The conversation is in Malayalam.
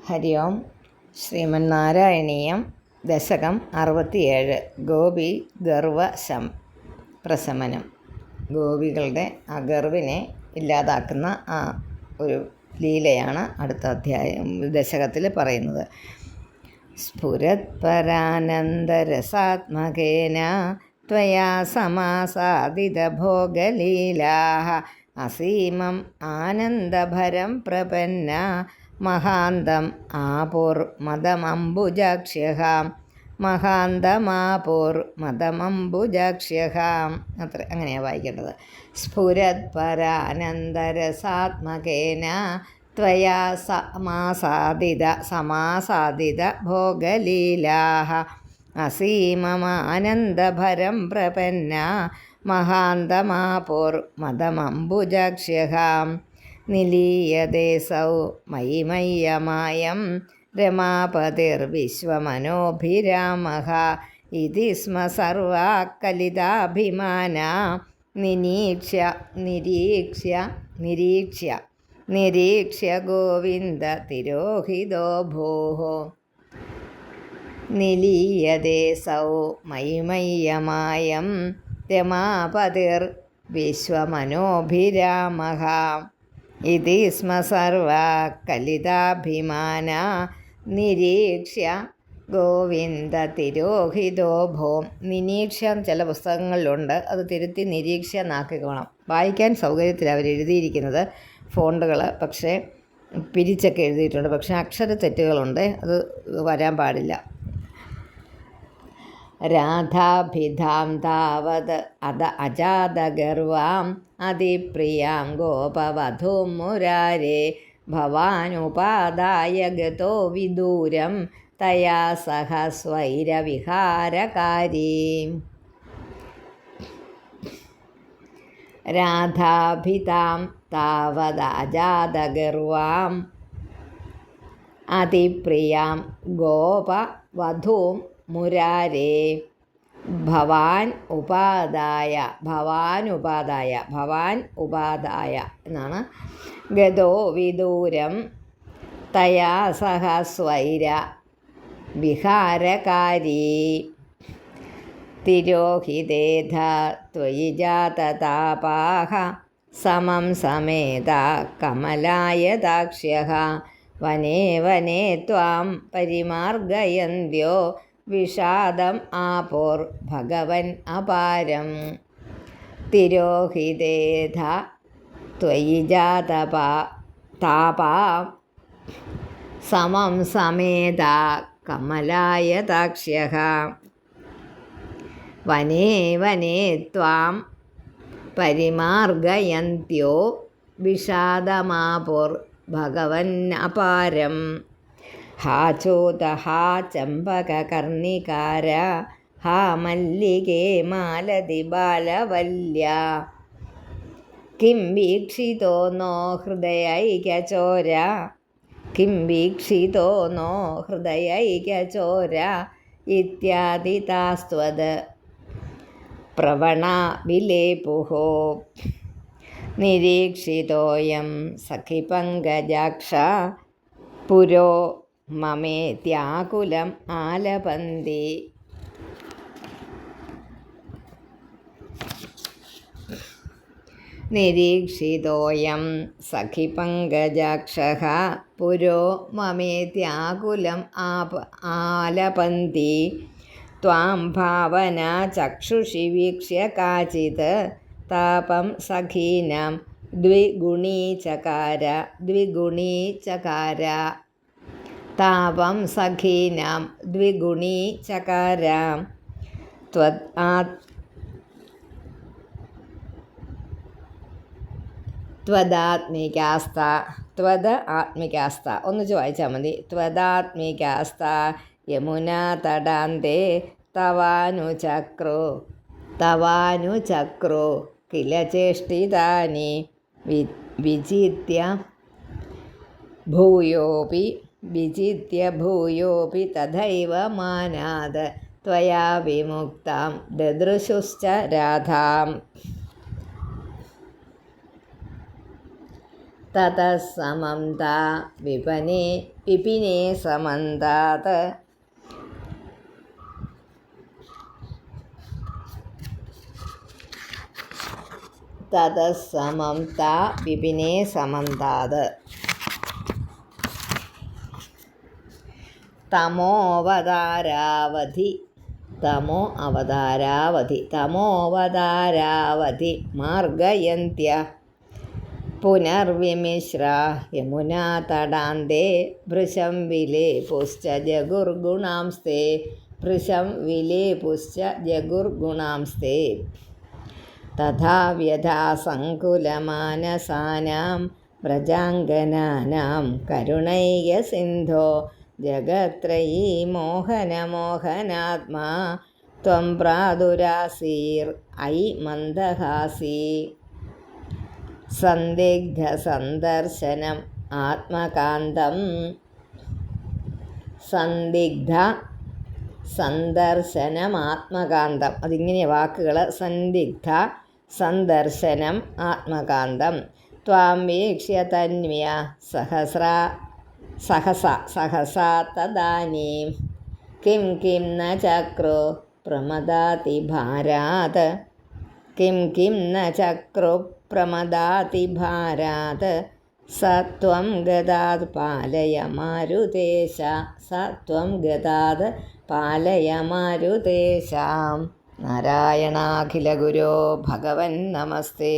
ഹരി ഓം. ശ്രീമന്നാരായണീയം. ദശകം 67. ഗോപി ഗർവ പ്രശമനം. ഗോപികളുടെ ആ ഗർവിനെ ഇല്ലാതാക്കുന്ന ആ ഒരു ലീലയാണ് അടുത്ത ദശകത്തിൽ പറയുന്നത്. സ്ഫുരത്പരാനന്ദരസാത്മകേന ത്വയാ സമാസാദിതഭോഗലീലാഃ അസീമം ആനന്ദഭരം പ്രപന്ന മഹാന്തം ആപൂർമദമംബുജാക്ഷ്യഃ മഹാന്തമാപൂർമദമംബുജാക്ഷ്യഃ. അങ്ങനെയാണ് വായിക്കേണ്ടത്. സ്ഫുരത്പരാനന്ദരസാത്മകേന ത്വയാ സമാസാദിത ഭോഗലീലാഃ അസീമമാനന്ദഭരം പ്രപന്ന മഹാന്തമാപൂർമദമംബുജാക്ഷ്യഃ. നിലീയതേസൗ മയിമയ്യമായം രമാപതിർവിശ്വമനോഭിരാമഃ ഇതി സ്മ സർവാ കലിതാഭിമാനാ നിരീക്ഷ്യ ഗോവിന്ദ തിരോഹിതോ ഭൂഃ. നിലീയതേസൗ മയിമയ്യമായം രമാപതിർവിശ്വമനോഭിരാമഃ ഇതി സ്മ സർവാ കലിതാഭിമാനാ നിരീക്ഷ്യ ഗോവിന്ദ തിരോഹിതോ ഭൂം. നിരീക്ഷ്യം ചില പുസ്തകങ്ങളിലുണ്ട്, അത് തിരുത്തി നിരീക്ഷ്യ എന്നാക്കിക്കോണം. വായിക്കാൻ സൗകര്യത്തിൽ അവർ എഴുതിയിരിക്കുന്നത് ഫോണ്ടുകൾ പക്ഷേ പിരിച്ചൊക്കെ എഴുതിയിട്ടുണ്ട്, പക്ഷേ അക്ഷരത്തെറ്റുകളുണ്ട്, അത് വരാൻ പാടില്ല. രാധാഭിധാം താവത് അജാതഗർവാം അതിപ്രിയാം ഗോപവധൂം മുരാരേ ഭവാനുപാദായ ഗതോ വിദൂരം തയാ സഹ സ്വൈരവിഹാരകാരീ. രാധാഭിതാം താവത് അജാതഗർവാം അതിപ്രിയാം ഗോപവധൂം മുരാരേ ഭവാൻ ഉപാദായ എന്നാണ്. ഗതോ വിദൂരം തയാ സഹ സ്വൈര വിഹാരകാരീ. തിരോഹിതേധ ത്വയി ജാതതാപാഃ സമം സമേത കമലായതാക്ഷ്യഃ വനേ വനേ ത്വാം പരിമാർഗയന്ത്യോ വിഷാദം ആപൂർ ഭഗവൻ അപാരം. തിരോഹിതേധ ത്വയി ജാതതാപാ സമം സമേത കമലായതാക്ഷ്യഃ വനേ വനേ ത്വാം പരിമാർഗയന്ത്യോ വിഷാദമാപുർ ഭഗവൻ അപാരം. ഹാ ചോത ഹാ ചമ്പകകർണികാര ഹാ മല്ലികേ മാലതി ബാലവല്യ കിം വീക്ഷിതോ നോ ഹൃദയൈകചോര ഇത്യാദി താസ്ത്വത് പ്രവണാ വിലേപുഃ. നിരീക്ഷിതോയം സഖിപങ്കജാക്ഷ പുരോ മമേത്യാകുലം ആലപന്തി. നിരീക്ഷിതോയം സഖിപങ്കജാക്ഷഃ പുരോ മമേത്യാകുലം ആലപന്തി. ത്വാം ഭാവനാ ചക്ഷുഷി വീക്ഷ്യ കാചിത് താപം സഖീനാം ദ്വിഗുണീചകാര. താപം സഖീനാം ദ്വിഗുണീചകാര. ത്വദാത്മികാസ്ത ഒന്നിച്ച് വായിച്ചാൽ മതി. ത്വദാത്മികാസ്ത യമുനാ തടാന്തേ തവാനുചക്രോ കില ചേഷ്ടിതാനി വിജിത്യ ഭൂയോപി തഥൈവ മാനാത് ത്വയാ വിമുക്താം ദദൃശുശ്ച രാധാം. തതഃ സമം താ വിപിനേ സമന്താത് തതഃ സമം താ വിപിനേ സമന്താത് തമോവതാരാവധി മാർഗയന്ത്യ പുനർവിമിശ്രാ യമുനാ തടാന്തേ ഭൃശം വിലേപുശ്ച ജഗുർഗുണാംസ്തേ തഥാ വ്യഥാസങ്കുലമാനസാനാം വ്രജാംഗനാനാം കരുണൈകസിന്ധോ ജഗത്രയീ മോഹനാത്മാ ത്വം പ്രാദുരാസീർ ഐ മന്ദഹാസി സന്ദിഗ്ധസന്ദർശനം ആത്മകാന്തം അതിങ്ങനെ വാക്കുകൾ. സന്ദിഗ്ധ സന്ദർശനം ആത്മകാന്തം ത്വാം വീക്ഷ്യ തന്മ്യ സഹസാ തദാനീം കിം ന ചക്രോ പ്രമദാതി ഭാരാത് സത്വം ഗതാത് പാലയ മാരുതേശ നാരായണാഖില ഗുരോ ഭഗവൻ നമസ്തേ.